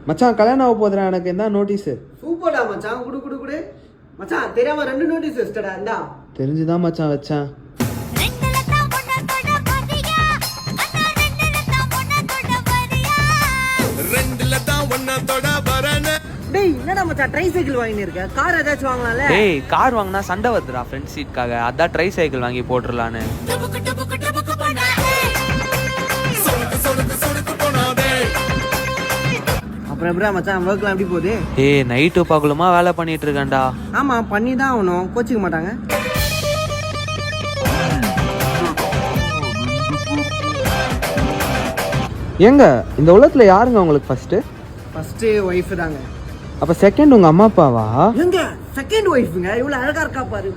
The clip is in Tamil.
மச்சான் கல்யாணம் ஆக போதுடா எனக்கு என்ன நோட்டீஸ். சூப்பர்டா மச்சான். குடு குடு குடு மச்சான். தெரியாம 2 நோட்டீஸ் வச்சிட்டடா. இந்தா. தெரிஞ்சுதான் மச்சான் வச்சேன். டேய் என்னடா மச்சான் ட்ரை சைக்கிள் வாங்கினு இருக்க? கார் ஏதாச்சும் வாங்கலாம்ல? டேய் கார் வாங்கினா சண்டை வருதுடா ஃப்ரெண்ட் சீட்காக. அதான் ட்ரை சைக்கிள் வாங்கி போட்டுடலான்னு. அப்புறம் எப்படா மச்சான் ஒர்க்லாம் எப்படி போகுது? ஏய் நைட்டு பகலுமா வேலை பண்ணிட்டு இருக்கேன்டா. ஆமா பண்ணி தான் ஆகணும். கோச்சிக்க மாட்டாங்க. ஏங்க இந்த உலகத்துல யாருங்க உங்களுக்கு ஃபர்ஸ்ட் ஒய்ஃப் தாங்க. அப்ப செகண்ட் உங்க அம்மா அப்பாவா? எங்க செகண்ட் ஒய்ஃப்ங்க இவ்வளவு அழகா இருக்கா பாரு.